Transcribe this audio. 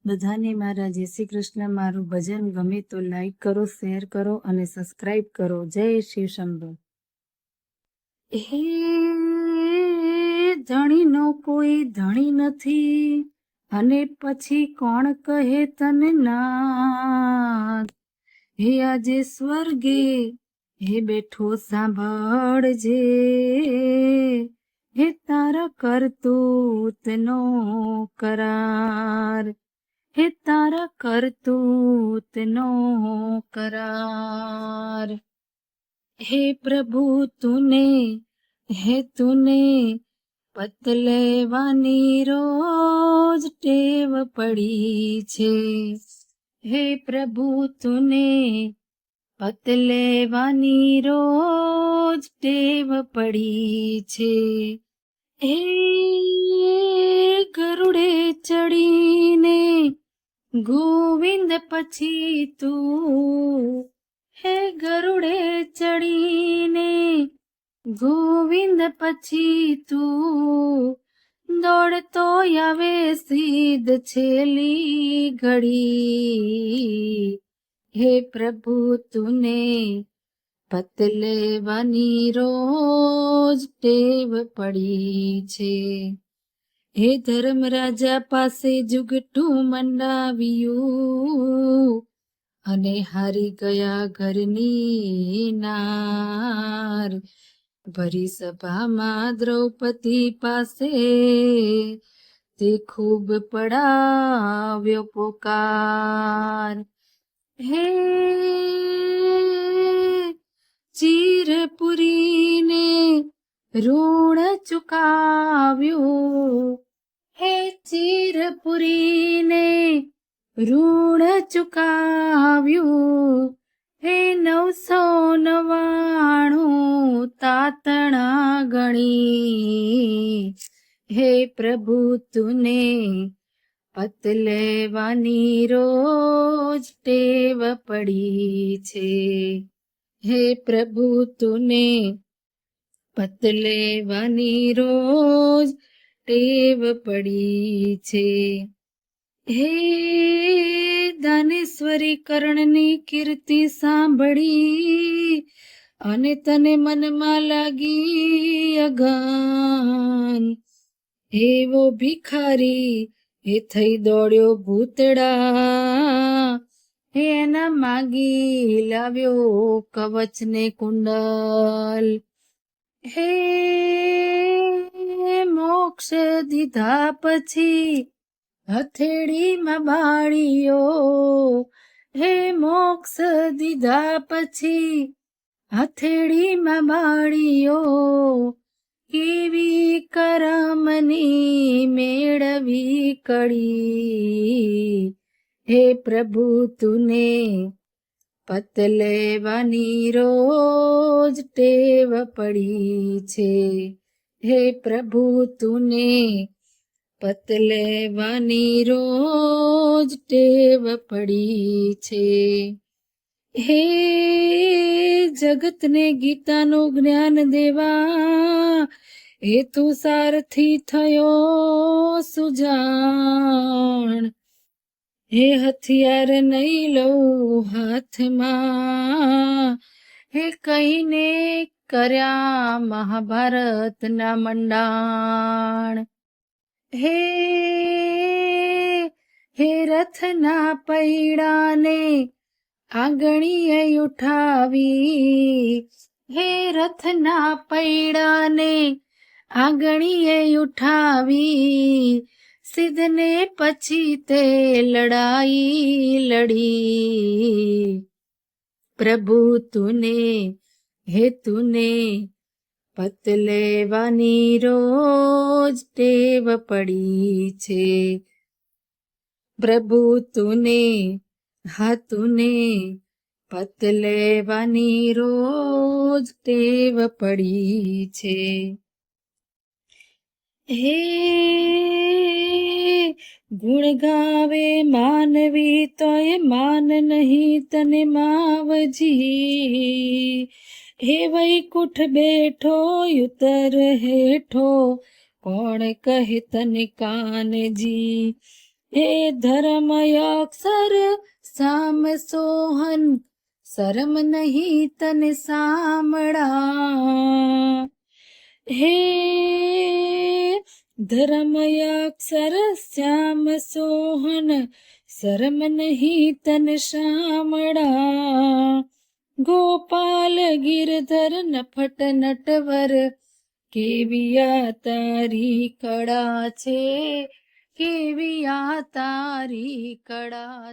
બધાને મારા જય શ્રી કૃષ્ણ. મારું ભજન ગમે તો લાઈક કરો, શેર કરો અને સબસ્ક્રાઈબ કરો. જય શિવ શંભુ. હે ધણીનો કોઈ ધણી નથી, અને પછી કોણ કહે તને નાથ. હે આજે સ્વર્ગે હે બેઠો સાંભળજે, હે તારા કરતૂતનો કરાર, હે તારા કરતૂતનો કરાર. હે પ્રભુ તુને પત લેવાની રોજ ટેવ પડી છે. હે પ્રભુ તુને પત લેવાની રોજ ટેવ પડી છે. હે ગરુડે ચડીને ગોવિંદ પછી તું, હે ગરુડે ચડીને ગોવિંદ પછી તું, દોડતો આવે સીધ છેલ્લી ઘડી. હે પ્રભુ તુને પત લેવાની રોજ ટેવ પડી છે. હે ધર્મરાજા પાસે જુગટું મંડાવ્યું, અને હારી ગયા ઘરની નાર. ભરી સભામાં દ્રૌપદી પાસે તે ખૂબ પડાવ્યો પોકાર. હે ચીર પુરીને ઋણ ચુકાવ્યું, હે ચીર પુરીને ઋણ ચુકાવ્યું. હે 999 તાતણા ગણી. હે પ્રભુ તુને પત લેવાની રોજ ટેવ પડી છે. હે પ્રભુ તુને પત લેવાની રોજ ટેવ પડી છે. હે દાનેશ્વરી કર્ણની કીર્તિ સાંભળી, અને તને મનમાં લાગી અગાન. એવો ભિખારી એ થઈ દોડ્યો ભૂતડા, એના માગી લાવ્યો કવચ ને કુંડલ. હે મોક્ષ દીધા પછી હથેળીમાં બાળીયો, હે મોક્ષ દીધા પછી હથેળીમાં બાળીયો. કેવી કરમની મેળવી કડી. હે પ્રભુ તુને પત લેવાની રોજ ટેવ પડી છે. હે પ્રભુ તુને પત લેવાની રોજ ટેવ પડી છે. હે જગતને ગીતાનું જ્ઞાન દેવા, એ તું સારથી થયો સુજાણ. હે હથિયાર નહીં લઉં હાથમાં, હે કહીને કર્યા મહાભારતના મંડાણ. હે રથના પૈડાને આંગણીએ ઉઠાવી, હે રથના પૈડાને આંગણીએ ઉઠાવી. સિદ્ધને પછી તે લડાઈ લડી. પ્રભુ તુને પત લેવાની રોજ ટેવ પડી છે. પ્રભુ તુને પત લેવાની રોજ ટેવ પડી છે. હે ગુણ ગાવે માનવી તોય માન નહીં તને માવજી. હે વૈકુંઠ બેઠો ઉતર હેઠો, કોણ કહે તને કાનજી. હે ધર્મયક્ષર સામ સોહન શરમ નહીં તને સાંભળા. હે ધર્મયક્ષર શ્યામ સોહન શરમ નહીં તને સાંભળા. ગોપાલ ગિરધર નફટ નટવર કેવી આ તારી કળા છે, કેવી આ તારી કળા